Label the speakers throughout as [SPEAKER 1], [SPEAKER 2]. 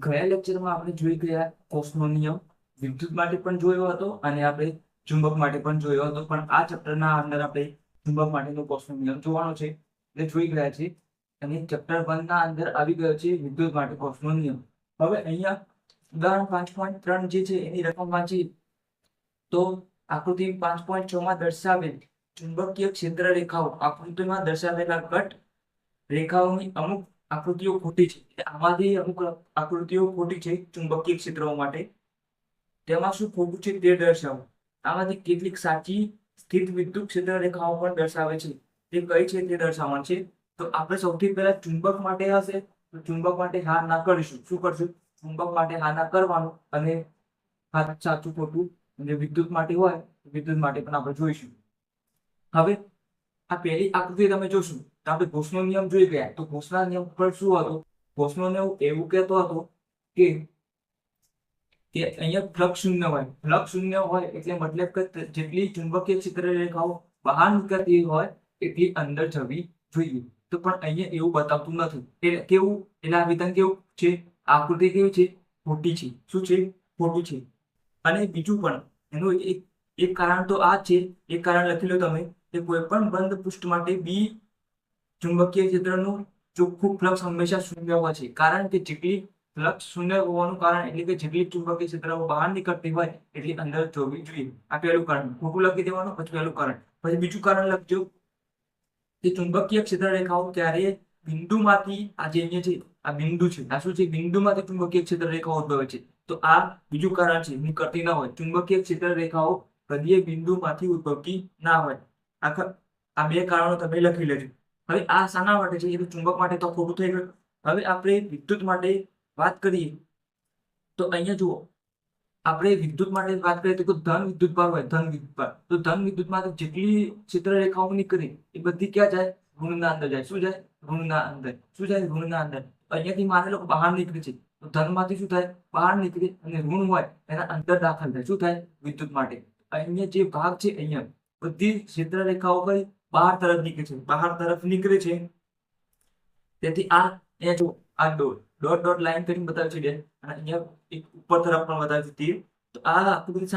[SPEAKER 1] ગયા લેક્ચરમાં આપણે જોઈ ગયા કોસનો નિયમ વિદ્યુત માટે પણ જોયો હતો અને આપણે ચુંબક માટે પણ જોયો હતો, પણ આ ચેપ્ટરના અંદર આપણે ચુંબક માટેનો કોસનો નિયમ જોવાનો છે એટલે જોઈ ગયા છે. અને ચેપ્ટર 1 ના અંદર આવી ગયો છે વિદ્યુત માટે કોસનો નિયમ. હવે અહીંયા ઉદાહરણ 5.3 જે છે એની રકમ વાંચી તો આકૃતિ 5.6 માં દર્શાવેલ ચુંબકીય ક્ષેત્ર રેખાઓ, આકૃતિમાં દર્શાવેલા કટ રેખાઓની અમુક આકૃતિઓ ખોટી છે. આમાંથી અમુક આકૃતિઓ ખોટી છે ચુંબકીય ક્ષેત્રો માટે. તેમાં શું ખોટું છે તે દર્શાવો. આમાંથી કેટલીક સાચી સ્થિત વિદ્યુત ક્ષેત્ર રેખાઓ પણ દર્શાવે છે, તે કઈ છે તે દર્શાવવાનું છે. તો આપણે સૌથી પહેલા ચુંબક માટે હશે તો ચુંબક માટે હા ના કરીશું. શું કરશું? ચુંબક માટે હા ના કરવાનું અને હા સાચું ખોટું. અને વિદ્યુત માટે હોય વિદ્યુત માટે પણ આપણે જોઈશું. હવે આ પહેલી આકૃતિ તમે જોશો તો આપણે ગૌસનો નિયમ જોઈ ગયા. તો ગૌસના નિયમ પર શું હતું? ગૌસનો નિયમ એવું કહેતો હતો કે અહીંયા ફ્લક્સ શૂન્ય હોય. ફ્લક્સ શૂન્ય હોય એટલે મતલબ કે જેટલી ચુંબકીય ક્ષેત્ર રેખાઓ બહાર નીકળતી હોય એટલી અંદર જવી જોઈએ. તો પણ અહીંયા એવું બતાવતું નથી. એટલે કેવું? એટલે આ વિધાન કેવું છે? આકૃતિ કેવી છે? ખોટી છે. શું છે? ખોટું છે. અને બીજું પણ એનું એક કારણ તો આ છે. એક કારણ લખી લો તમે કે કોઈ પણ બંધ પૃષ્ઠ માટે બી ચુંબકીય ક્ષેત્રનું ચોખ્ખું ફ્લક્સ હંમેશા શૂન્ય હોય છે. કારણ કે જેટલી ફ્લક્સ શૂન્ય હોવાનું કારણ એટલે કે જેટલી ચુંબકીય ક્ષેત્રો બહાર નીકળતી હોય એટલી અંદર જવી જોઈએ. આ પહેલું કારણ. ખોટું લખી દેવાનું. પછી પહેલું કારણ. પછી બીજું કારણ લખજો કે ચુંબકીય ક્ષેત્ર રેખાઓ ક્યારે બિંદુમાંથી, આ જે અહીંયા છે આ બિંદુ છે, આ શું છે? બિંદુમાંથી ચુંબકીય ક્ષેત્ર રેખાઓ ઉદ્ભવે છે. તો આ બીજું કારણ છે. નીકળતી ના હોય. ચુંબકીય ક્ષેત્ર રેખાઓ કદીય બિંદુમાંથી ઉદ્ભવતી ના હોય. આ બે કારણો તમે લખી લેજો. હવે આ શાના માટે છે? એ ચુંબક માટે તો ખોટું થઈ ગયું. હવે આપણે વિદ્યુત માટે વાત કરીએ તો અહીંયા જુઓ, આપણે વિદ્યુત માટે વાત કરીએ તો ધન વિદ્યુત ભાર હોય. ધન વિદ્યુત ભાર. તો ધન વિદ્યુત માં જેટલી ક્ષેત્ર રેખાઓ નીકળે એ બધી ક્યાં જાય? ઋણના અંદર જાય. શું જાય? ઋણના અંદર. શું જાય? ઋણના અંદર. અહીંયાથી માની લો બહાર નીકળે છે તો ધન માંથી શું થાય? બહાર નીકળે. અને ઋણ હોય એના અંદર દાખલ થાય. શું થાય? વિદ્યુત માટે. અહીંયા જે ભાગ છે અહીંયા બધી ક્ષેત્ર રેખાઓ કઈ બહાર તરફ નીકળે છે. બહાર તરફ નીકળે છે. તેથી આ અહીંયા જો આ ડોટ ડોટ લાઈન કરીને બતાવે છે અને અહીંયા એક ઉપર તરફ પણ બતાવે છે તીર. તો આ આકૃતિ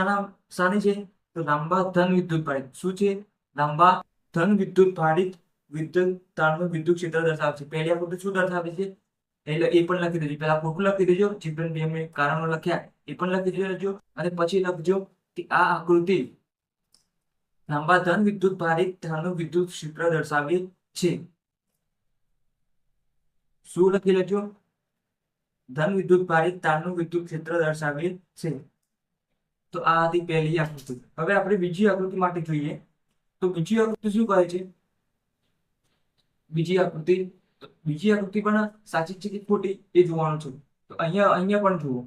[SPEAKER 1] શાની છે? તો લાંબા ધન વિદ્યુત ભારિત. શું છે? લાંબા ધન વિદ્યુત ભારિત વિદ્યુત તારનું વિદ્યુત ક્ષેત્ર દર્શાવે છે. પહેલી આકૃતિ શું દર્શાવે છે? એટલે એ પણ લખી દેજો. પહેલા ખોટું લખી દેજો. જે પણ બે મેં કારણો લખ્યા એ પણ લખી દેજો. અને પછી લખજો કે આ આકૃતિ લાંબા ધન વિદ્યુત ભારિત તારનું વિદ્યુત ક્ષેત્ર દર્શાવે છે. શું લખી લેજો? ધન વિદ્યુત ભારિત તારનું વિદ્યુત ક્ષેત્ર દર્શાવે છે. તો આ હતી પહેલી આકૃતિ. હવે આપણે બીજી આકૃતિ માટે જોઈએ તો બીજી આકૃતિ શું કહે છે? બીજી આકૃતિ પણ સાચી છે કે ખોટી એ જોવાનું છે. તો અહીંયા પણ જુઓ.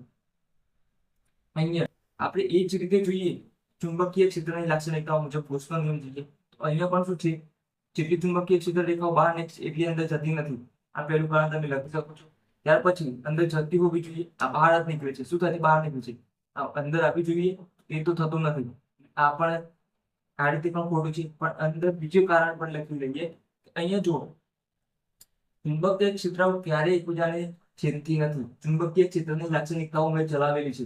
[SPEAKER 1] અહીંયા આપણે એ જ રીતે જોઈએ ચુંબકીય ક્ષેત્રની લાક્ષણિકતાઓ મુજબ ગૌસનો નિયમ જોઈએ તો અહીંયા પણ શું છે? જેટલી ચુંબકીય ક્ષેત્ર રેખાઓ બહાર નીકળે એટલી અંદર જતી નથી. આ પહેલું કારણ તમે લખી શકો છો. ત્યાર પછી અંદર જતી હોવી જોઈએ. આ બહાર જ નીકળે છે. શું થાય? બહાર નીકળે છે. અંદર આપવી જોઈએ એ તો થતું નથી. આ પણ આ રીતે પણ ખોટું છે. પણ અંદર બીજું કારણ પણ લખી લઈએ. અહીંયા જુઓ, ચુંબકીય ક્ષેત્રો ક્યારેય એકબીજાને છેદતી નથી. ચુંબકીય ક્ષેત્રની લાક્ષણિકતાઓ મેં ચલાવેલી છે.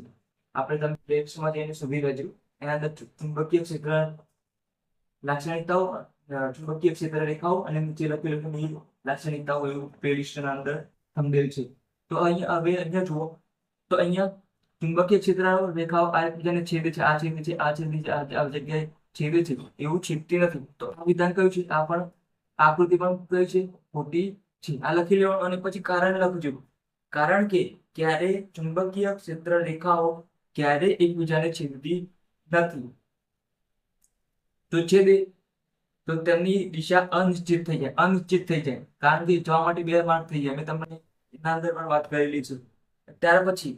[SPEAKER 1] આપણે તમે પ્લેટ્સમાં જઈને શોધી લેજો. એના અંદર ચુંબકીય ક્ષેત્ર લાક્ષણિકતાઓ, ચુંબકીય ક્ષેત્ર રેખાઓ અને નીચે લખેલું લાક્ષણિકતાઓ એવું પ્લેલિસ્ટના અંદર સમજેલ છે. તો અહીંયા જુઓ તો અહીંયા ચુંબકીય ક્ષેત્ર રેખાઓ આ એકબીજાને છેદે છે. આ છેદે છે. આ છેદે છે. આ જગ્યાએ છેદે છે. એવું છેદતી નથી. તો આ વિધાન કયું છે? આ પણ આકૃતિ પણ કઈ છે? ખોટી છે. આ લખી લેવાનું અને પછી કારણ લખજો. કારણ કે ક્યારે ચુંબકીય ક્ષેત્ર રેખાઓ ક્યારે એકબીજાને છેદતી નથી. તો છેદે તો તેમની દિશા અનિશ્ચિત થઈ જાય. અનિશ્ચિત થઈ જાય કારણ કે જવા માટે 2 માર્ક થઈ જાય. મેં તમને એના અંદર પણ વાત કરેલી છે. ત્યાર પછી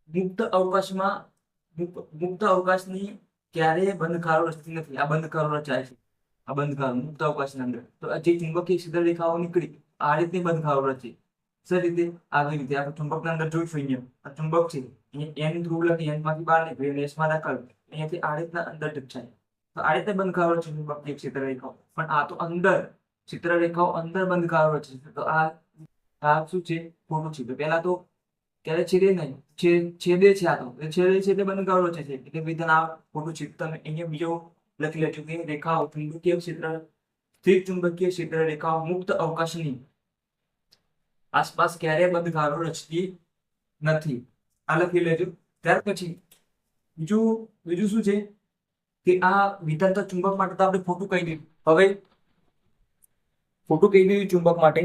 [SPEAKER 1] મુક્ત અવકાશની ક્યારેય બંધખારો રચતી નથી. આ બંધખારો રચાય છે. આ બંધખારો મુક્ત અવકાશની અંદર. તો જે ચુંબકીય ક્ષેત્ર રેખાઓ નીકળી આ રીતની બંધખારો રચે. સર રીતે આવી રીતે આપણે ચુંબકના અંદર જોઈશું. અહીંયા આ ચુંબક છે. અહીંયા એન ધ્રુવ લખી એન માંથી બહાર નીકળે અને એસમાં દાખલ અહીંયાથી આ રીતના અંદર ટચાય. તો આ રીતે બંધખારો છે ચુંબકીય ક્ષેત્ર રેખાઓ. પણ આ તો અંદર ક્ષેત્ર રેખાઓ અંદર બંધખારો રચે છે. તો આ શું છે? ખોટું છે. તો પહેલા તો ત્યારે છેદે નહીં, છેદે છે. આ તો એ છેદે છે એટલે બંધકારો છે. એટલે વિધાન આ ખોટું છે. તમે અહીંયા બીજો લખી લેજો કે રેખાઓ ચુંબકીય ક્ષેત્ર, સ્થિર ચુંબકીય ક્ષેત્ર રેખાઓ મુક્ત અવકાશની આસપાસ ક્યારેય બંધકારો રચતી નથી. આ લખી લેજો. ત્યાર પછી બીજું શું છે કે આ વિધાન તો ચુંબક માટે તો આપણે ખોટું કહી દીધું. હવે ખોટું કહી દીધું ચુંબક માટે,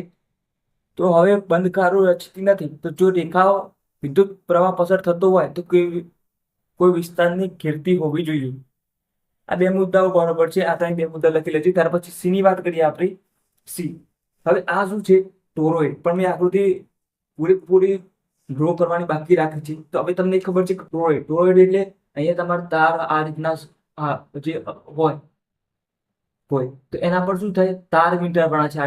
[SPEAKER 1] તો હવે બંધકારો રચતી નથી. તો જો રેખાઓ વિદ્યુત પ્રવાહ પસાર થતો હોય તો કોઈ વિસ્તારની ઘેરતી હોવી જોઈએ. આ બે મુદ્દાઓ બરોબર છે. આ ત્રણ બે મુદ્દા લખી લેજો. ત્યાર પછી સી ની વાત કરીએ આપણે. સી, હવે આ શું છે? ટોરોઇડ. પણ મેં આકૃતિ પૂરી ડ્રો કરવાની બાકી રાખી છે. તો હવે તમને ખબર છે કે ટોરોઇડ એટલે અહીંયા તમારે તાર આ રીતના જે હોય તો એના પર શું થાય? તાર વીંટાળવાના છે.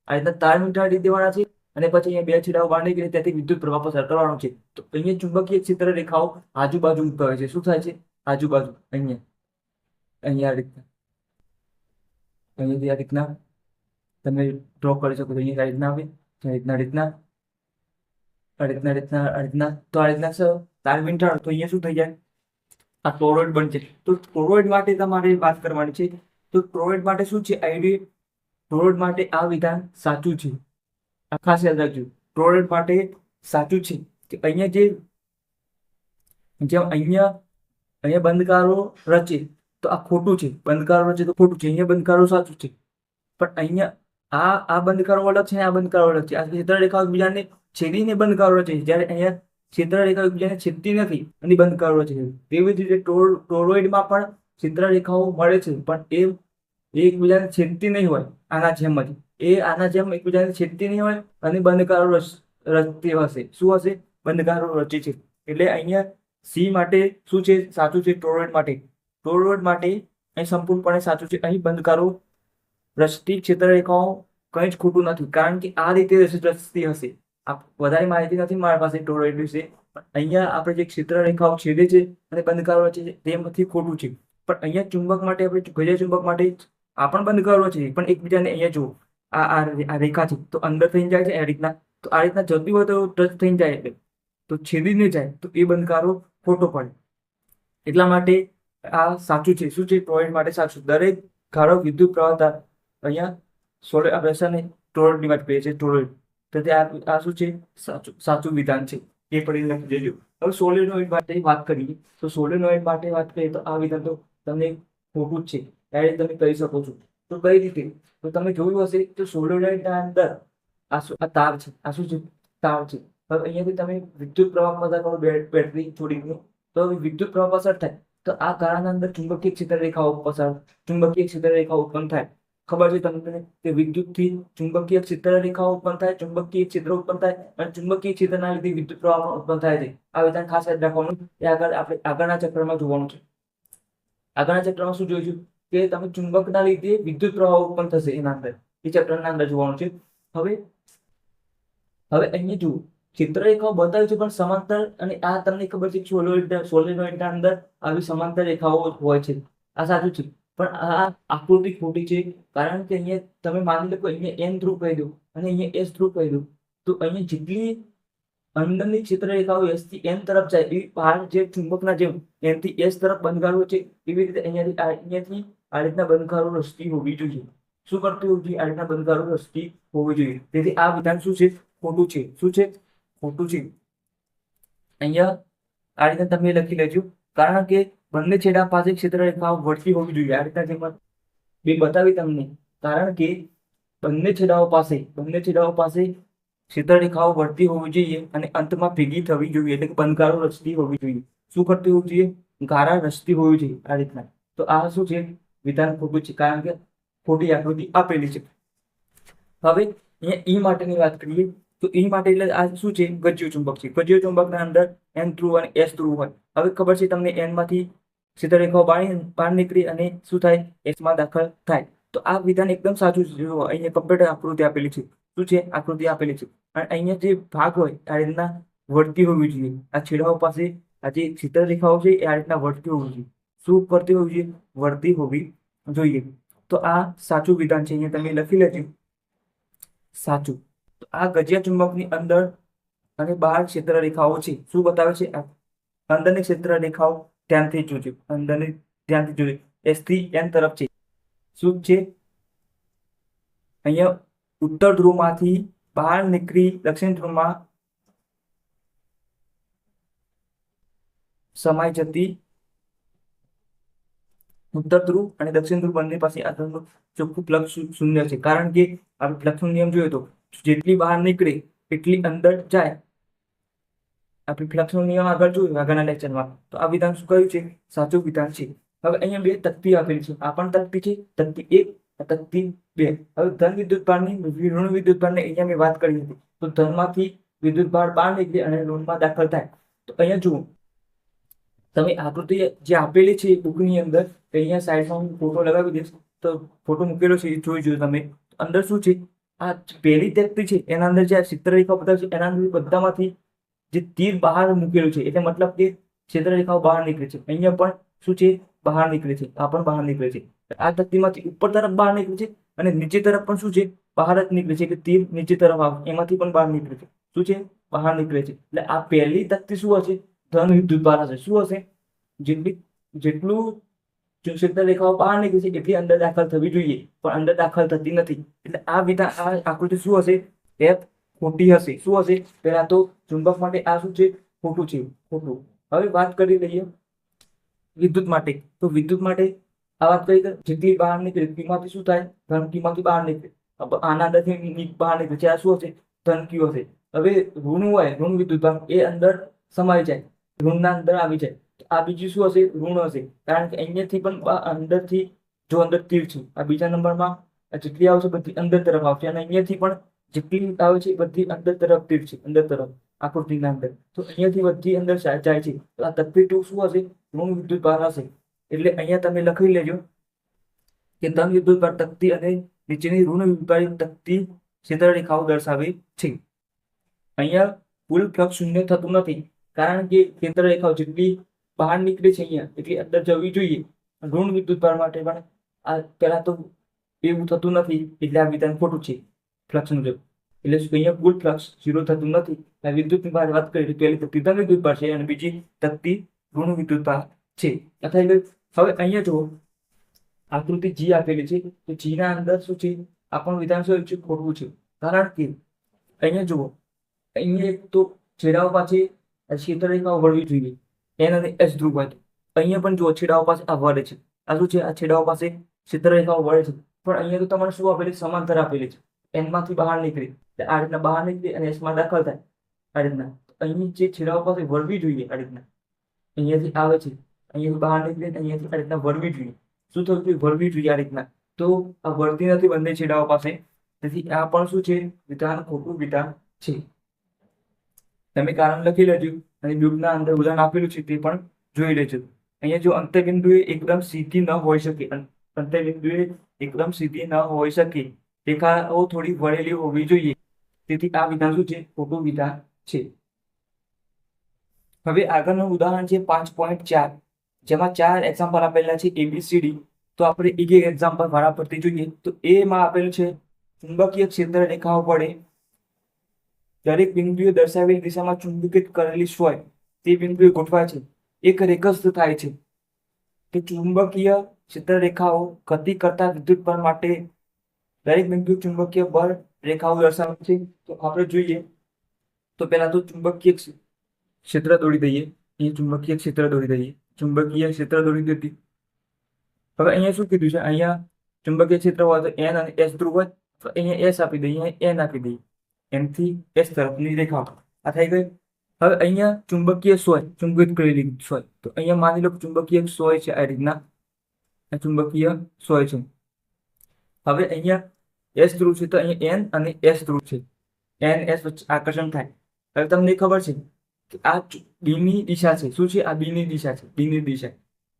[SPEAKER 1] આ રીતના તાર વીંટાળી દેવાના છે અને પછી અહીંયા બે છેડાઓ બહાર નીકળે ત્યાંથી વિદ્યુત પ્રવાહ પસાર કરવાનો છે. તો અહીંયા ચુંબકીય ક્ષેત્ર રેખાઓ આજુબાજુ ઉદ્ભવે છે. શું થાય છે? આજુબાજુ અહીંયા આ રીતના અહીંયાથી આ રીતના તમે ડ્રો કરી શકો છો. અહીંયા આ રીતના આવે, રીતના તો આ રીતના તાર વીંટાળો તો અહીંયા શું થઈ જાય? આ ટોરોઇડ બનશે. તો ટોરોઇડ માટે તમારે વાત કરવાની છે. તો ટોરોઇડ માટે શું છે? ટોરોઇડ માટે આ વિધાન સાચું છે. આ ખાસ યાદ રાખજો. ટોરોઇડ માટે સાચું છે કે અહીંયા બંધકારો રચે તો આ ખોટું છે. બંધકારો રચે તો ખોટું છે. અહીંયા બંધકારો સાચું છે. પણ અહીંયા આ બંધકારો અલગ છે, આ બંધકારો અલગ છે. આ ક્ષેત્ર રેખાઓ એકબીજાને છેદીને બંધકારો રચે છે, જ્યારે અહીંયા ક્ષેત્ર રેખાઓ એકબીજાને છેદતી નથી અને બંધકારો રચે છે. તેવી જ રીતે ટોરોઇડમાં પણ ક્ષેત્ર રેખાઓ મળે છે, પણ એ એકબીજાને છેદતી નહીં હોય. આના જેમ જ આના જેમ એકબીજાને છેદતી નહીં હોય અને બંધકારો રચતી હશે. શું હશે? બંધકારો રચે છે. એટલે અહીંયા સી માટે શું છે? સાચું છે. ટોરોઇડ માટે અહીં સંપૂર્ણપણે સાચું છે. અહીં બંધકારો રચતી ક્ષેત્ર રેખાઓ કંઈ જ ખોટું નથી, કારણ કે આ રીતે રચતી હશે. વધારે માહિતી નથી મારી પાસે ટોરોઇડ વિશે. અહીંયા આપણે જે ક્ષેત્ર રેખાઓ છેદે છે અને બંધકારો રચે છે તેમાંથી ખોટું છે. પણ અહીંયા ચુંબક માટે આપણે ગજ્યા ચુંબક માટે આ પણ બંધકારો છે, પણ એકબીજાને અહીંયા જુઓ આ રેખા છે તો અંદર થઈને જાય છે આ રીતના. તો આ રીતના જતી હોય તો ટચ થઈને જાય, એટલે તો છેદીને જાય તો એ બંધકારો ખોટો પડે. એટલા માટે આ સાચું છે. શું છે? ટોરોઇડ માટે સાચું. દરેક ગાળો વિદ્યુત પ્રવાહ અહીંયા ટોરોઇડની વાત કરીએ છીએ. ટોરોઇડ તો આ શું છે? સાચું વિધાન છે. એ પડી લખી દેજો. હવે સોલેનોઇડ માટે વાત કરીએ તો સોલેનોઇડ માટે વાત કરીએ તો આ વિધાન તો તમને ખોટું જ છે. ત્યારે તમે કહી શકો છો. તો કઈ રીતે? તો તમે જોયું હશે તો સોલેનોઇડના અંદર આ તાર છે. આ શું છે? તાર છે. હવે અહીંયાથી તમે વિદ્યુત પ્રવાહ પસાર કરો બેટરી છોડીને, તો વિદ્યુત પ્રવાહ પસાર થાય તો આ ગાળાના અંદર ચુંબકીય ક્ષેત્ર રેખાઓ ઉત્પન્ન થાય. ખબર છે તમને કે વિદ્યુતથી ચુંબકીય ક્ષેત્ર રેખાઓ ઉત્પન્ન થાય, ચુંબકીય ક્ષેત્ર ઉત્પન્ન થાય અને ચુંબકીય ક્ષેત્રના લીધે વિદ્યુત પ્રવાહ ઉત્પન્ન થાય છે. આ વિધાન ખાસ યાદ રાખવાનું. એ આપણે આગળના ચક્રમાં જોવાનું છે. આગળના ચક્રમાં શું જોઈશું કે તમે ચુંબકના લીધે વિદ્યુત પ્રવાહ ઉત્પન્ન થશે. એના અંદર એ ચક્રના અંદર જોવાનું છે. હવે અહીંયા જુઓ ક્ષેત્ર રેખાઓ બતાવી છે પણ સમાંતર, અને આ તમને ખબર છે સોલેનોઇડના અંદર આવી સમાંતર રેખાઓ હોય છે. આ સાચું છે. પણ આ આકૃતિ ખોટી છે, કારણ કે અહીંયા તમે માની લો કે અહીંયા એન ધ્રુવ કહી દો અને અહીંયા એસ ધ્રુવ કહી દો, તો અહીંયા જેટલી અંદરની ક્ષેત્ર રેખાઓ એસ થી એન તરફ જાય એવી બહાર જે ચુંબકના જેમ એન થી એસ તરફ બંધકારો છે એવી રીતે અહીંયાથી આ રીતના બંધકારો રચતી હોવી જોઈએ. શું કરતી હોવી જોઈએ? આ રીતના બંધકારો રચતી હોવી જોઈએ. તેથી આ વિધાન શું છે? ખોટું છે. શું છે? ખોટું છે. અહીંયા આ રીતના તમે લખી લેજો, કારણ કે બંને છેડા પાસે ક્ષેત્ર રેખાઓ વળતી હોવી જોઈએ. આ રીતના જેમાં બે બતાવી તમને, કારણ કે બંને છેડાઓ પાસે ક્ષેત્ર રેખાઓ વળતી હોવી જોઈએ અને અંતમાં ભેગી થવી જોઈએ, એટલે કે બંધકારો રચતી હોવી જોઈએ. શું કરતી હોવી જોઈએ? ગાળા રચતી હોવી જોઈએ. આ રીતના. તો આ શું છે? વિધાન ખોટું છે, કારણ કે ખોટી આકૃતિ આપેલી છે. હવે અહીંયા ઈ માટેની વાત કરીએ તો ઈ માટે એટલે આ શું છે? ગજ્યું ચુંબક છે. ગજ્યું ચુંબકના અંદર એન ધ્રુવ અને એસ ધ્રુવ હોય. હવે ખબર છે તમને એન માંથી ક્ષેત્ર રેખાઓ બહાર નીકળી અને શું થાય? એસ માં દાખલ થાય. તો આ વિધાન એકદમ સાચું છે. અહીંયા કમ્પ્યુટર આકૃતિ આપેલી છે. શું છે? આકૃતિ આપેલી છે. અને અહીંયા જે ભાગ હોય આ રીતના વળતી હોવી જોઈએ. આ છેડાઓ પાસે આ જે ક્ષેત્ર રેખાઓ છે એ આ રીતના વળતી હોવી જોઈએ. શું કરતી હોવી જોઈએ? વળતી હોવી જોઈએ. તો આ સાચું વિધાન છે. અહીંયા તમે લખી લેજો સાચું. તો આ ગજિયા ચુંબકની અંદર અને બહાર ક્ષેત્ર રેખાઓ છે શું બતાવે છે? અંદરની ક્ષેત્ર રેખાઓ ધ્યાનથી જોજો, અંદરની ધ્યાનથી જોજો. S થી N તરફ છે. શું છે? અહીંયા ઉત્તર ધ્રુવમાંથી બહાર નીકળી દક્ષિણ ધ્રુવમાં સમાઈ જતી ઉત્તર ધ્રુવ અને દક્ષિણ ધ્રુવ બંને પાસે આ ચોખ્ખું ફ્લક્સ શૂન્ય છે. કારણ કે આપણે ફ્લક્સનો નિયમ જોયો તો જેટલી બહાર નીકળે એટલી અંદર જાય. આપણે ફ્લક્સનો નિયમ આગળ જોયું આગળના લેક્ચરમાં. તો આ વિધાન શું કહ્યું છે? સાચું વિધાન છે. હવે અહીંયા બે તકતી આપેલી છે. આ પણ તકતી છે, તકતી 1, તકતી 2. હવે ધન વિદ્યુતભારની ઋણ વિદ્યુતભારની અહીંયા મેં વાત કરી હતી. તો ધનમાંથી વિદ્યુતભાર બહાર નીકળે અને ઋણમાં દાખલ થાય. તો અહીંયા જુઓ, તમે આકૃતિ જે આપેલી છે બુકની અંદર, અહીંયા સાઈડમાં હું ફોટો લગાવી દઈશ. તો ફોટો મૂકેલો છે એ જોઈ જોયું તમે. અંદર શું છે? આ પહેલી તકતી છે એના અંદર જે ક્ષેત્ર રેખા બતાવે છે એના અંદર બધામાંથી જે તીર બહાર મૂકેલું છે એટલે મતલબ કે ક્ષેત્ર રેખાઓ બહાર નીકળે છે. અહીંયા પણ શું છે? બહાર નીકળે છે. આ પણ બહાર નીકળે છે. આ તકતીમાંથી ઉપર તરફ બહાર નીકળે છે અને નીચે તરફ પણ શું છે? બહાર જ નીકળે છે. એટલે તીર નીચે તરફ આવે એમાંથી પણ બહાર નીકળે છે. શું છે? બહાર નીકળે છે. એટલે આ પહેલી તકતી શું હશે? ધન વિદ્યુતભાર હશે. શું હશે? જેટલું ક્ષેત્ર રેખાઓ બહાર નીકળે છે એટલી અંદર દાખલ થવી જોઈએ, પણ અંદર દાખલ થતી નથી. એટલે આ વિધાન, આ આકૃતિ શું હશે? F ખોટી હશે. શું હશે? પહેલા તો ચુંબક માટે આ શું છે? ખોટું છે, ખોટું. હવે વાત કરી લઈએ વિદ્યુત માટે. તો વિદ્યુત માટે આ વાત કરી કે જેટલી બહાર નીકળે તેમાંથી શું થાય? ધન q માંથી બહાર નીકળે. આના અંદરથી બહાર નીકળે છે. આ શું હશે? ધન q હશે. હવે ઋણ હોય, ઋણ વિદ્યુતભાર એ અંદર સમાઈ જાય, ઋણના અંદર આવી જાય. આ બીજું શું હશે? ઋણ હશે. કારણ કે અહીંયાથી પણ અંદરથી, જો અંદર તીર છે, આ બીજા નંબરમાં જેટલી આવશે બધી અંદર તરફ આવશે અને અહીંયાથી પણ જેટલી આવે છે બધી અંદર તરફ તીર છે, અંદર તરફ આકૃતિના અંદર. તો અહીંયાથી બધી અંદર જાય છે. તો આ તકતી 2 શું હશે? ઋણ વિદ્યુતભાર હશે. એટલે અહીંયા તમે લખી લેજો કે ધન વિદ્યુતભાર તકતી અને નીચેની ઋણ વિદ્યુતભાર તકતી ક્ષેત્ર રેખાઓ દર્શાવે છે. અહીંયા કુલ ફ્લક્સ શૂન્ય થતું નથી, કારણ કે ક્ષેત્ર રેખાઓ જેટલી બહાર નીકળે છે અહીંયા એટલી અંદર જવી જોઈએ. ઋણ વિદ્યુતભાર માટે પણ આ પહેલા તો એવું થતું નથી, એટલે આ વિધાન ખોટું છે ફ્લક્સ મુજબ. એટલે અહીંયા કુલ ફ્લક્સ 0 થતું નથી. આ વિદ્યુતની બહાર વાત કરીએ તો પહેલી તકતી ધન વિદ્યુતભાર છે અને બીજી તકતી ઋણ વિદ્યુતભાર છે. હવે અહીંયા જુઓ, આકૃતિ G આપેલી છે. તો G ના અંદર શું છે? આ પણ વિધાન શું છે? ખોટું છે. કારણ કે અહીંયા જુઓ, અહીંયા એક તો છેડાઓ પાસે ક્ષેત્ર રેખાઓ વળવી જોઈએ, N અને S ધ્રુવ હોય. અહીંયા પણ જુઓ, છેડાઓ પાસે આ વળે છે. આ શું છે? આ છેડાઓ પાસે ક્ષેત્ર રેખાઓ વળે છે. પણ અહીંયા તો તમારે શું આપેલી? સમાંતર આપેલી છે. N માંથી બહાર નીકળી, આ રીતના બહાર નીકળી અને S માં દાખલ થાય. આ રીતના અહીં જે છેડાઓ પાસે વળવી જોઈએ, આ રીતના અહીંયાથી આવે છે, અહીંયાથી બહાર નીકળી અહીંયાથી આ રીતના વળવી જોઈએ. શું થયું? વળવી જોઈએ આ રીતના. તો આ વળતી નથી બંને છેડાઓ પાસે. તેથી આ પણ શું છે? વિધાન ખોટું વિધાન છે. તમે કારણ લખી લેજો અને બુકના અંદર ઉદાહરણ આપેલું છે તે પણ જોઈ લેજો. અહીંયા જો અંત્યબિંદુ એકદમ સીધી ન હોઈ શકે, અંત્યબિંદુ એકદમ સીધી ન હોઈ શકે, રેખાઓ થોડી વળેલી હોવી જોઈએ. તેથી આ વિધાન શું છે? ખોટું વિધાન છે. હવે આગળનું ઉદાહરણ છે 5.4, જેમાં 4 એક્ઝામ્પલ આપેલા છે ABCD. તો આપણે એક એક એક્ઝામ્પલ વારાફરતી જોઈએ. તો A માં આપેલું છે ચુંબકીય ક્ષેત્ર રેખાઓ વડે દરેક બિંદુએ દર્શાવેલી દિશામાં ચુંબકિત કરેલી હોય તે બિંદુએ ગોઠવાય છે. એક રેખસ્થ થાય છે કે ચુંબકીય ક્ષેત્ર રેખાઓ ગતિ કરતા વિદ્યુતભાર માટે દરેક બિંદુ ચુંબકીય બળ રેખાઓ દર્શાવે છે. તો આપણે જોઈએ તો પહેલા તો ચુંબકીય ક્ષેત્ર દોરી દઈએ. અહીં ચુંબકીય ક્ષેત્ર દોરી દઈએ, ચુંબકીય ક્ષેત્ર દોરી દીધી. હવે અહીંયા શું કીધું છે? અહીંયા ચુંબકીય ક્ષેત્ર હોય તો N અને S ધ્રુવ હોય, તો અહીંયા S આપી દઈએ, અહીંયા N આપી દઈએ. N થી S તરફની રેખા આ થઈ ગઈ. હવે અહીંયા ચુંબકીય સોય, ચુંબકિત કરેલી સોય. તો અહીંયા માની લો ચુંબકીય સોય છે, આ રીતના આ ચુંબકીય સોય છે. હવે અહીંયા S ધ્રુવ છે, તો અહીંયા N અને S ધ્રુવ છે. N S વચ્ચે આકર્ષણ થાય. હવે તમને ખબર છે કે આ B ની દિશા છે. શું છે? આ B ની દિશા છે, B ની દિશા.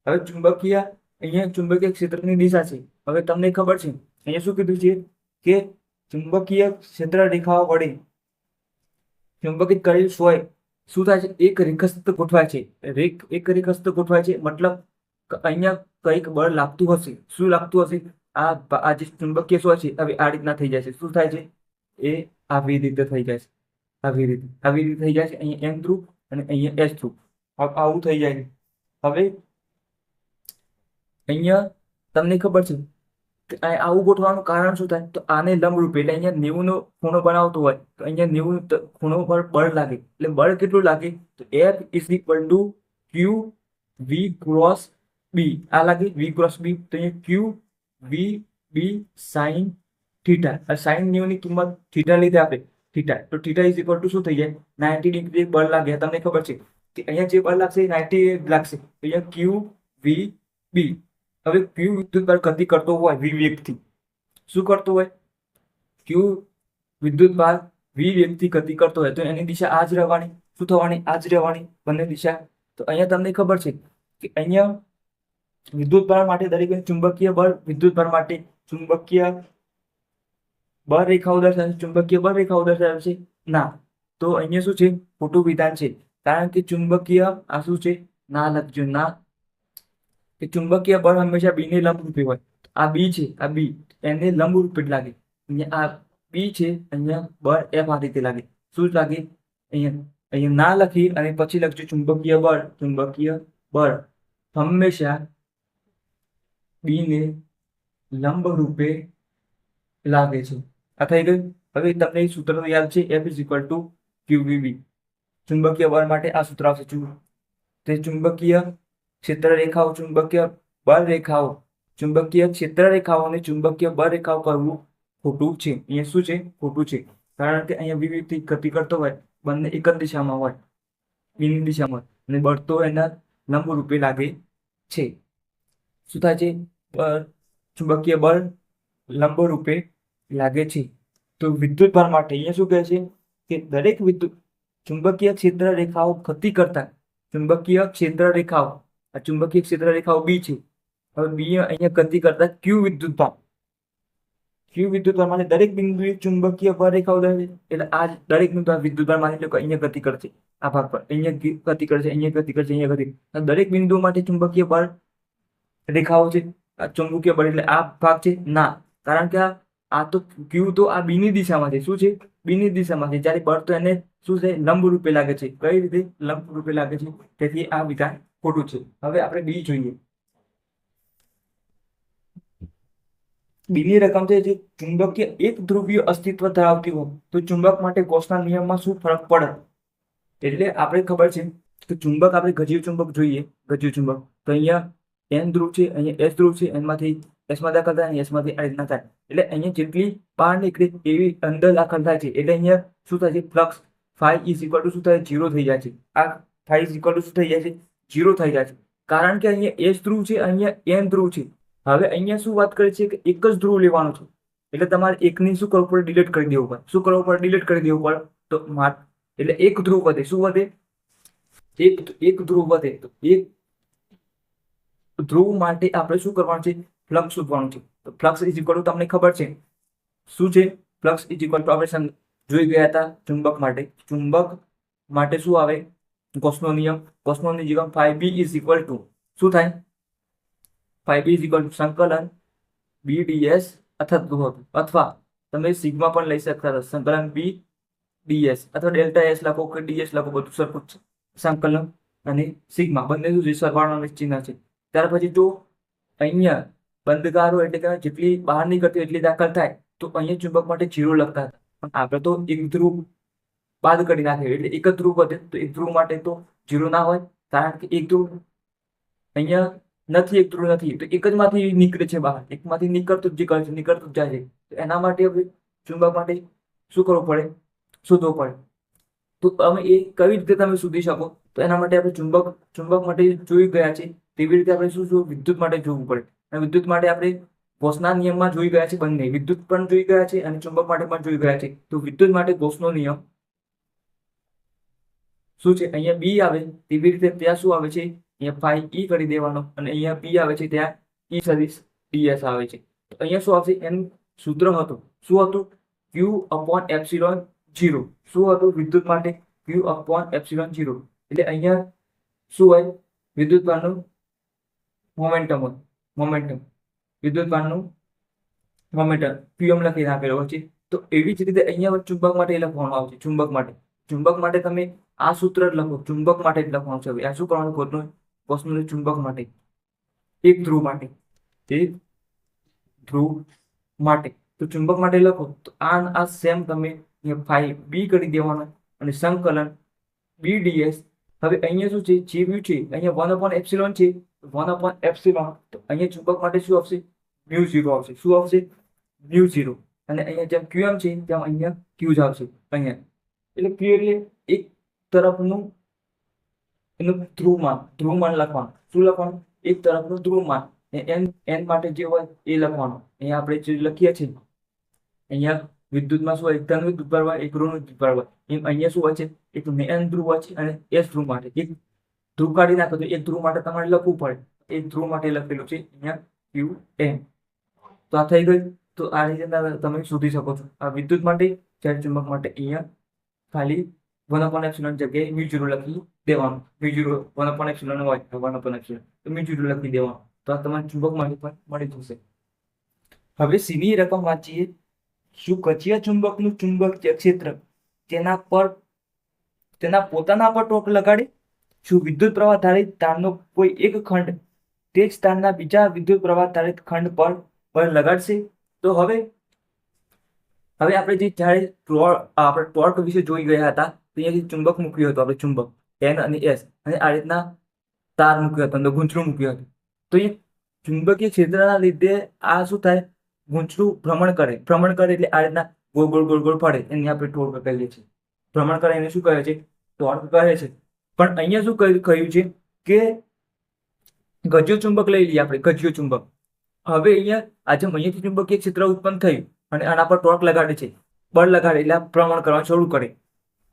[SPEAKER 1] હવે ચુંબકીય, અહીંયા ચુંબકીય ક્ષેત્રની દિશા છે. હવે તમને ખબર છે અહીંયા શું કીધું છે કે ચુંબકીય ક્ષેત્ર રેખાઓ વડે ચુંબકિત કરેલ સોય શું થાય છે? એક રેખસ્થ ગોઠવાય છે. એક રેખસ્થ ગોઠવાય છે મતલબ અહીંયા કંઈક બળ લાગતું હશે. શું લાગતું હશે? આ જે ચુંબકીય સોય છે હવે આ રીતના થઈ જાય છે. શું થાય છે? એ આવી રીતે થઈ જાય છે. આવી રીતે થઈ જાય છે, અહીંયા N ધ્રુવ અને અહીંયા S ધ્રુવ, આવું થઈ જાય છે. હવે અહીંયા તમને ખબર છે કે આવું ગોઠવાનું કારણ શું થાય, તો આને લંબરૂપ એટલે અહીંયા 90 નો ખૂણો બનાવતો હોય તો અહીંયા 90 ખૂણો પર બળ લાગે, એટલે બળ કેટલું લાગે, તો F is equal to Q V cross B, આ લાગે વી ક્રોસ બી, તો અહીંયા Q V B sine theta, આ સાઈન 90 ની કિંમત થીટા લીધે આપે થીટા, તો થીટા ઇઝ ઇક્વલ ટુ શું થઈ જાય, 90 ડિગ્રી બળ લાગે. તમને ખબર છે કે અહીંયા જે બળ લાગશે એ 90 લાગશે, તો અહીંયા ક્યુ વી બી. હવે ક્યુ વિદ્યુત બળ ગતિ કરતો હોય વી વેગથી, શું કરતો હોય, ક્યુ વિદ્યુત બળ વી વેગથી ગતિ કરતો હોય તો એની દિશા આ જ રહેવાની, શું થવાની, આ જ રહેવાની બંને દિશા. તો અહીંયા તમને ખબર છે કે અહીંયા વિદ્યુત બળ માટે દરેક ચુંબકીય બળ, વિદ્યુત બળ માટે ચુંબકીય બળ રેખાઓ દર્શાવે છે, ચુંબકીય બળ રેખાઓ દર્શાવે છે ના, તો અહીંયા શું છે, ખોટું વિધાન છે. કારણ કે ચુંબકીય આ શું છે, ના લખજો, ના, કે ચુંબકીય બળ હંમેશા બી ને લંબરૂપે હોય. આ બી છે, આ બી એને લંબરૂપે જ લાગે. અહીંયા આ બી છે, અહીંયા બળ એફ આ રીતે લાગે. શું લાગે, અહીંયા ના લખી અને પછી લખજો ચુંબકીય બળ. ચુંબકીય બળ હંમેશા બી ને લંબરૂપે લાગે છે. આ થઈ ગયું. હવે તમને સૂત્ર યાદ છે, F is equal two QVB. ચુંબકીય બળ માટે આ સૂત્ર આવશે. તે ચુંબકીય ક્ષેત્ર રેખાઓ, ચુંબકીય બળ રેખાઓ, ચુંબકીય ક્ષેત્ર રેખાઓ અને ચુંબકીય બળ રેખાઓ કરવું ખોટું છે. અહીંયા શું છે, ખોટું છે. કારણ કે અહીંયા વિવિધ ગતિ કરતો હોય, બંને એક જ દિશામાં હોય, બીની દિશામાં, અને બળ તો એના લંબ રૂપે લાગે છે. શું થાય છે, ચુંબકીય બળ લંબ રૂપે લાગે છે. તો વિદ્યુત ભાર માટે અહીંયા શું કહે છે કે દરેક વિદ્યુત ચુંબકીય ક્ષેત્ર રેખાઓ ગતિ કરતા, ચુંબકીય ક્ષેત્ર રેખાઓ, આ ચુંબકીય ક્ષેત્ર રેખાઓ બી છે. હવે બી અહીંયા ગતિ કરતા ક્યુ વિદ્યુત ભાર, ક્યુ વિદ્યુત ભાર માટે દરેક બિંદુએ ચુંબકીય બળ રેખાઓ દર્શાવે, એટલે આ દરેક બિંદુ આ વિદ્યુત ભાર માની લો કે અહીંયા ગતિ કરશે, આ ભાગ પર અહીંયા ગતિ કરશે, અહીંયા ગતિ કરશે, અહીંયા ગતિ, દરેક બિંદુ માટે ચુંબકીય બળ રેખાઓ છે. આ ચુંબકીય બળ એટલે આ ભાગ છે ના, કારણ કે આ તો ક્યુ તો આ બી ની દિશામાં છે. શું છે, બી ની દિશામાં છે, જ્યારે બળ તો એને શું છે, લંબ રૂપે લાગે છે. કઈ રીતે લંબ રૂપે લાગે છે, તેથી આ વિધાન ખોટું છે. હવે આપણે બી જોઈએ. બી ની રકમ છે જે ચુંબકીય એક ધ્રુવીય અસ્તિત્વ ધરાવતી હોય તો ચુંબક માટે ગૌસના નિયમમાં શું ફરક પડે. એટલે આપણે ખબર છે કે ચુંબક, આપણે ગજીય ચુંબક જોઈએ, ગજીય ચુંબક, તો અહીંયા N ધ્રુવ છે, અહીંયા S ધ્રુવ છે, એમાંથી S માં દાખલ થાય, S માંથી આ રીતના થાય. એટલે અહીંયા જેટલી બહાર નીકળે એવી અંદર દાખલ થાય છે. એટલે અહીંયા શું થાય છે, flux phi is equal to શું થાય, 0 થઈ જાય છે. આ ફાઈ ઇઝ ઇક્વલ ટુ શું થઈ જાય છે, 0 થઈ જાય છે. કારણ કે અહીંયા S ધ્રુવ છે, અહીંયા N ધ્રુવ છે. હવે અહીંયા શું વાત કરે છે કે એક જ ધ્રુવ લેવાનું છે, એટલે તમારે એકની શું કરવું પડે, ડિલીટ કરી દેવું પડે. શું કરવું પડે, ડિલીટ કરી દેવું પડે. તો એટલે એક ધ્રુવ વધે. શું વધે, એક ધ્રુવ વધે. તો એક ધ્રુવ માટે આપણે શું કરવાનું છે, ફ્લક્સ શોધવાનું છે. તો ફ્લક્સ ઇઝ ઇક્વલ ટુ તમને ખબર છે શું છે, ફ્લક્સ ઇઝ ઇક્વલ ટુ આપણે જોઈ ગયા હતા ચુંબક માટે. ચુંબક માટે શું આવે, ગૌસનો નિયમ. ગૌસનો નિયમ phi B is equal to શું થાય, phi B is equal to સંકલન બી ડીએસ અથવા તમે સિગ્મા પણ લઈ શકતા હતા, સંકલન બી ડીએસ અથવા ડેલ્ટા એસ લખો કે ડીએસ લખો, બધું સરખું છે. સંકલન અને સિગ્મા બંને શું છે, સરવાળાનો ચિહ્ન છે. ત્યાર પછી જો અહીંયા બંધકારો એટલે કે જેટલી બહાર નીકળતી એટલી દાખલ થાય, તો અહીંયા ચુંબક માટે 0 લખતા હતા. પણ આપણે તો એક ધ્રુવ બાદ કરી નાખે એટલે એક જ ધ્રુવ વધે. તો એક ધ્રુવ માટે તો 0 ના હોય, કારણ કે એક ધ્રુવ અહીંયા નથી, એક ધ્રુવ નથી, તો એક જ માંથી નીકળે છે બહાર, એકમાંથી નીકળતું જ કરે છે, નીકળતું જ જાય છે. તો એના માટે હવે ચુંબક માટે શું કરવું પડે, શોધવું પડે. તો તમે એ કઈ રીતે તમે શોધી શકો, તો એના માટે આપણે ચુંબક માટે જોઈ ગયા છે, તેવી રીતે આપણે શું વિદ્યુત માટે જોવું પડે. અને વિદ્યુત માટે આપણે ગૌસના નિયમમાં જોઈ ગયા છે, બંને વિદ્યુત પણ જોઈ ગયા છે અને ચુંબક માટે પણ જોઈ ગયા છે. તો વિદ્યુત માટે ગૌસનો નિયમ શું છે, અહીંયા બી આવે તેવી રીતે ત્યાં શું આવે છે, અહીંયા ફાઈ ઈ કરી દેવાનો, અને અહીંયા પી આવે છે ત્યાં ઈ સદિશ ડીએસ આવે છે. તો અહીંયા શું આવશે, એનું સૂત્ર હતું, શું હતું, ક્યુ અપોન એપ્સિલોન 0. શું હતું વિદ્યુત માટે, ક્યુ અપોન એપ્સિલોન 0. એટલે અહીંયા શું હોય, વિદ્યુત ભારનું મોમેન્ટમ હોય, મોમેન્ટમ વિદ્યુત ભારનું મોમેન્ટમ QM લખીને આપેલો હોય છે. તો એવી જ રીતે અહીંયા ચુંબક માટે લખવાનું આવશે, ચુંબક માટે ચુંબક માટે તમે આ સૂત્ર જ લખો, ચુંબક માટે જ લખવાનું છે. હવે આ શું કરવાનું ખોટું વસ્તુ ચુંબક માટે એક ધ્રુવ માટે, એક ધ્રુવ માટે. તો ચુંબક માટે લખો તો આ સેમ તમે ફાઈ બી કરી દેવાનો અને સંકલન બી ડીએસ. હવે અહીંયા શું છે, જે વ્યુ છે અહીંયા 1/એપ્સિલોન છે, 1/એપ્સિલોન. તો અહીંયા ચુંબક માટે શું આવશે, મ્યુ 0 આવશે. શું આવશે, મ્યુ 0. અને અહીંયા જેમ ક્યુએમ છે તેમ અહીંયા ક્યુ જ આવશે અહીંયા. એટલે ક્લિયરલી એક તરફનું એનું ધ્રુવમાન લખવાનું. શું લખવાનું, એક તરફનું ધ્રુવમાન. એન માટે જે હોય એ લખવાનું. અહીંયા આપણે જે લખીએ છીએ, અહીંયા વિદ્યુતમાં શું હોય, ધન વિદ્યુતભાર હોય, એક ઋણ વિદ્યુતભાર હોય. એમ અહીંયા શું હોય છે, એક એન ધ્રુવ હોય છે અને એસ ધ્રુવ માટે એક ધ્રુવ કાઢી નાખો તો એક ધ્રુવ માટે તમારે લખવું પડે. એક ધ્રુવ માટે લખેલું છે અહીંયા ક્યુ એમ. તો આ થઈ ગયું. તો આ રીતે તમે શોધી શકો છો આ વિદ્યુત માટે. જ્યારે ચુંબક માટે અહીંયા ખાલી 1/એપ્સિલોન જગ્યાએ મ્યુ 0 લખી દેવાનું. મ્યુ 0 1/એપ્સિલોન હોય 1/એપ્સિલોન તો મ્યુ 0 લખી દેવાનું. તો આ તમારે ચુંબક માટે પણ મળી જશે. હવે સીની રકમ વાંચીએ. શું કચીય ચુંબકનું ચુંબકીય ક્ષેત્ર તેના પોતાના પર ટોક લગાડે? શું વિદ્યુત પ્રવાહ ધારિત તારનો કોઈ એક ખંડ તે જ તારના બીજા વિદ્યુત પ્રવાહ ધારિત ખંડ પર બળ લગાડશે? તો હવે આપણે જે જ્યારે આપણે ટોર્ક વિશે જોઈ ગયા હતા, તો અહીંયાથી ચુંબક મૂક્યું હતું આપણે, ચુંબક એન અને એસ, અને આ રીતના તાર મૂક્યો હતો, અંદર ગૂંચળું મૂક્યું હતું. તો એ ચુંબકીય ક્ષેત્રના લીધે આ શું થાય, ગૂંચળું ભ્રમણ કરે એટલે આ રીતના ગોળ ગોળ ગોળ ગોળ ફરે. એને આપણે ટોર્ક કહીએ છીએ. ભ્રમણ કરે એને શું કહે છે, ટોર્ક કહે છે. પણ અહીંયા શું કહ્યું છે કે ગજ્યો ચુંબક લઈ લઈએ આપણે, ગજ્યો ચુંબક. હવે અહીંયાથી ચુંબકીય ક્ષેત્ર ઉત્પન્ન થયું અને આના પર ટોર્ક લગાડે છે, બળ લગાડે એટલે ભ્રમણ કરવાનું શરૂ કરે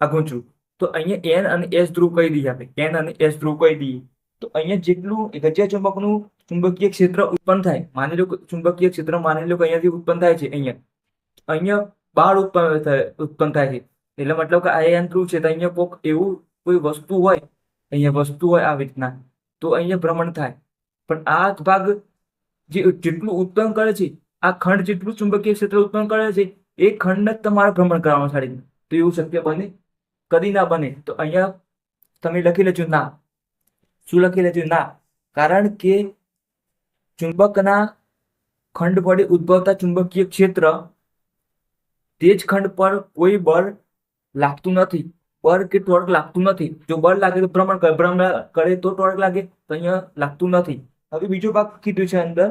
[SPEAKER 1] આ ગૂંચળું. તો અહીંયા એન અને એસ ધ્રુવ કહી દઈએ આપણે, એન અને એસ ધ્રુવ કહી દઈએ. તો અહીંયા જેટલું ગજ્યા ચુંબકનું ચુંબકીય ક્ષેત્ર ઉત્પન્ન થાય, માની લો ચુંબકીય ક્ષેત્ર માની લો કે અહીંયાથી ઉત્પન્ન થાય છે, અહીંયા બહાર ઉત્પન્ન થાય છે. એટલે મતલબ કે આ એન ધ્રુવ છે તો અહીંયા કોઈ વસ્તુ હોય, અહીંયા વસ્તુ હોય આવી રીતના, તો અહીંયા ભ્રમણ થાય. પણ આ ભાગ જેટલું ઉત્પન્ન કરે છે, આ ખંડ જેટલું ચુંબકીય ક્ષેત્ર ઉત્પન્ન કરે છે, એ ખંડ જ તમારે ભ્રમણ કરવાનું સારી. તો એવું શક્ય બને? કદી ના બને. તો અહીંયા તમે લખી લેજો ના. શું લખી લેજો? ના. કારણ કે ચુંબકના ખંડ વડે ઉદ્ભવતા ચુંબકીય ક્ષેત્ર તે જ ખંડ પર કોઈ બળ લાગતું નથી, બળ કે ટોર્ક લાગતું નથી. જો બળ લાગે તો ભ્રમણ કરે તો ટોર્ક લાગે, તો અહીંયા લાગતું નથી. હવે બીજો ભાગ કીધું છે અંદર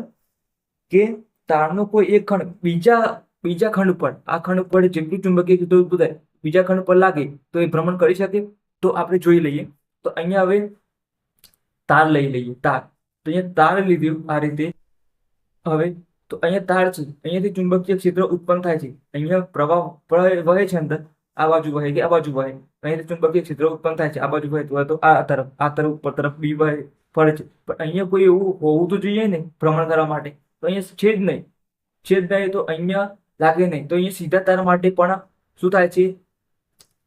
[SPEAKER 1] કે તારનો કોઈ એક ખંડ બીજા ખંડ પર, આ ખંડ પર જેટલું ચુંબકીય ક્ષેત્ર ઉત્પન્ન થાય બીજા ખંડ પર લાગે તો એ ભ્રમણ કરી શકે. તો આપણે જોઈ લઈએ. તો અહીંયા હવે તાર લઈ લઈએ, તાર. તો અહીંયા તાર લીધું આ રીતે. હવે તો અહીંયા તાર છે, અહીંયાથી ચુંબકીય ક્ષેત્ર ઉત્પન્ન થાય છે, અહીંયા પ્રવાહ વહે છે અંદર, આ બાજુ વહે કે આ બાજુ વહે, અહીંયાથી ચુંબકીય ક્ષેત્ર ઉત્પન્ન થાય છે, આ બાજુ વહે તો આ તરફ ઉપર તરફ બી વહે ફરે છે. પણ અહીંયા કોઈ એવું હોવું તો જોઈએ ને ભ્રમણ કરવા માટે, તો અહીંયા છે જ નહીં. તો અહીંયા લાગે નહીં. તો અહીંયા સીધા તાર માટે પણ શું થાય છે,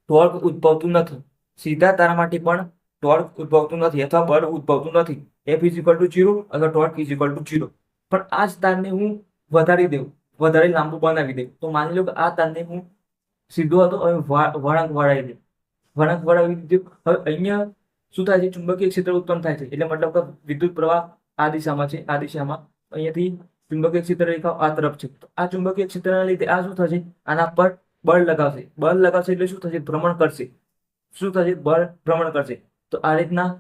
[SPEAKER 1] ટોર્ક ઉદ્ભવતું નથી. સીધા તાર માટે પણ ટોર્ક ઉદ્ભવતું નથી અથવા બળ ઉદ્ભવતું નથી. F = 0 અથવા ટોર્ક = 0. પણ આ જ તારને હું વધારે લાંબુ બનાવી દઉં. તો માની લો કે આ તારને હું સીધો હતો, હવે વળાંક વળાવી દીધું. હવે અહીંયા શું થાય છે, ચુંબકીય ક્ષેત્ર ઉત્પન્ન થાય છે. એટલે મતલબ કે વિદ્યુત પ્રવાહ આ દિશામાં છે, આ દિશામાં. અહીંયાથી ચુંબકીય ક્ષેત્ર રેખા આ તરફ છે. તો આ ચુંબકીય ક્ષેત્રના લીધે આ શું થશે, આના પર બળ લગાવશે એટલે શું થશે, ભ્રમણ કરશે. શું થશે, બળ ભ્રમણ કરશે. તો આ રીતના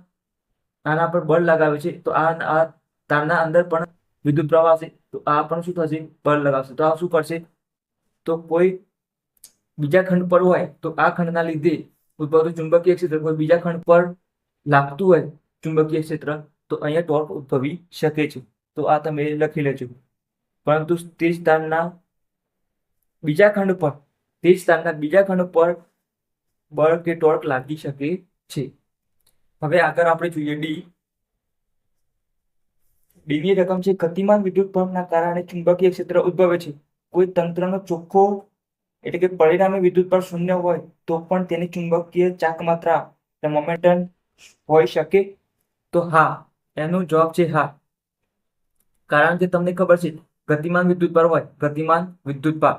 [SPEAKER 1] આના પર બળ લગાવે છે, તો આ તારના અંદર પણ વિદ્યુત પ્રવાહ હશે. તો આ પણ શું થશે, બળ લગાવશે. તો આ શું કરશે, તો કોઈ બીજા ખંડ પર હોય તો આ ખંડના લીધે ઉદ્ભવતું ચુંબકીય ક્ષેત્ર કોઈ બીજા ખંડ પર લાગતું હોય ચુંબકીય ક્ષેત્ર, તો અહીંયા ટોર્ક ઉદ્ભવી શકે છે. તો આ તમે લખી લેજો. પરંતુ તે જ તારના બીજા ખંડ પર બળ કે ટોર્ક લાગી શકે છે. હવે આગળ આપણે જોઈએ ડીની રકમ છે. ગતિમાન વિદ્યુત પ્રવાહના કારણે ચુંબકીય ક્ષેત્ર ઉદ્ભવે છે. કોઈ તંત્રનો ચોખ્ખો એટલે કે પરિણામી વિદ્યુત પર શૂન્ય હોય તો પણ તેની ચુંબકીય ચાકમાત્રા મોમેન્ટમ હોઈ શકે? તો હા, એનો જવાબ છે હા. કારણ કે તમને ખબર છે ગતિમાન વિદ્યુત ભાર હોય, ગતિમાન વિદ્યુત ભાર,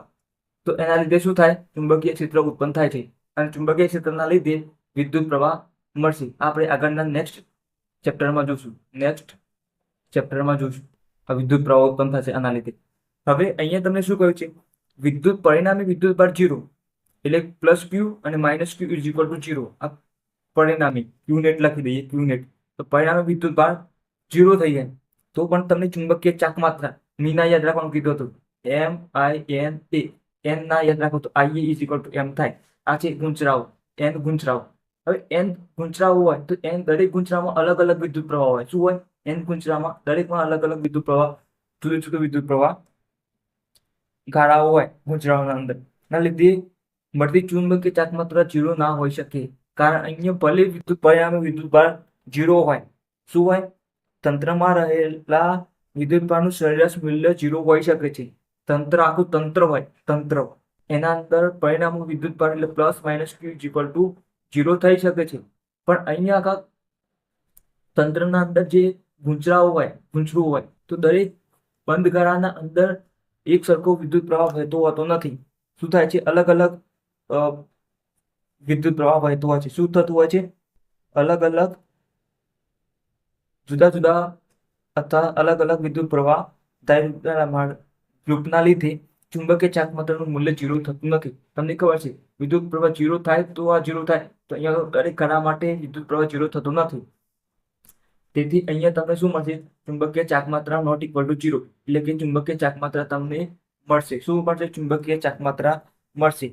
[SPEAKER 1] તો એના લીધે શું થાય, ચુંબકીય ક્ષેત્ર ઉત્પન્ન થાય છે. અને ચુંબકીય ક્ષેત્રના લીધે વિદ્યુત પ્રવાહ મળશે. આપણે આગળના નેક્સ્ટ ચેપ્ટરમાં જોશું. આ વિદ્યુત પ્રવાહ ઉત્પન્ન થશે આના લીધે. હવે અહીંયા તમને શું કહ્યું છે? પરિણામી વિદ્યુત ભાર 0 એટલે પ્લસ ક્યુ અને minus Q is equal two 0. આ પરિણામી ક્યુ નેટ લખી દઈએ, ક્યુ નેટ. તો પરિણામી વિદ્યુત ભાર 0 થઈ જાય તો પણ તમને ચુંબકીય ચાક માત્રા મીના યાદ રાખવાનું કીધું હતું. MINA. એન ના યાદ રાખો તો IA ઇઝ ઇક્વલ ટુ એમ થાય. આ છે ગુંચરાઓ, એન ગુંચરાઓ. હવે એન ગુંચરાઓ હોય તો દરેક ગુંચરામાં અલગ અલગ વિદ્યુત પ્રવાહ હોય. શું હોય? એન ગુંચરામાં દરેકમાં અલગ અલગ વિદ્યુત પ્રવાહ, જુદો જુદો વિદ્યુત પ્રવાહ ગાળાઓ હોય ગુંચરાઓના અંદર. ના લીધે મળતી ચુંબકીય ચાક માત્રા 0 ના હોઈ શકે. કારણ અહીંયા ભલે પરિણામી વિદ્યુત ભાર 0 હોય, શું હોય? તંત્રમાં રહેલા વિદ્યુત ભારનું સરેરાશ મૂલ્ય 0 હોઈ શકે છે. આખું તંત્ર હોય, એના અંદર પરિણામી વિદ્યુત ભાર એટલે plus minus Q equal to 0 થઈ શકે છે. પણ અહીંયા આખા તંત્રના અંદર જે ગુંચરું હોય તો દરેક બંધ ગાળાના અંદર એક સરખો વિદ્યુત પ્રવાહ વહેતો હોતો નથી. શું થાય છે? અલગ અલગ વિદ્યુત પ્રવાહ વહેતો હોય છે. શું થતું હોય છે? અલગ અલગ જુદા જુદા અથવા અલગ અલગ વિદ્યુત પ્રવાહ ગ્રુપના લીધે ચુંબકીય ચાક માત્રાનું મૂલ્ય 0 થતું નથી. તમને ખબર છે વિદ્યુત પ્રવાહ 0 થાય તો આ 0 થાય, તો અહીંયા દરેક ગાળા માટે વિદ્યુત પ્રવાહ 0 થતો નથી. તેથી અહીંયા તમને શું મળશે? ચુંબકીય ચાક માત્રા નોટ ઇક્વલ ટુ 0, એટલે કે ચુંબકીય ચાક માત્રા તમને મળશે. શું મળશે? ચુંબકીય ચાક માત્રા મળશે.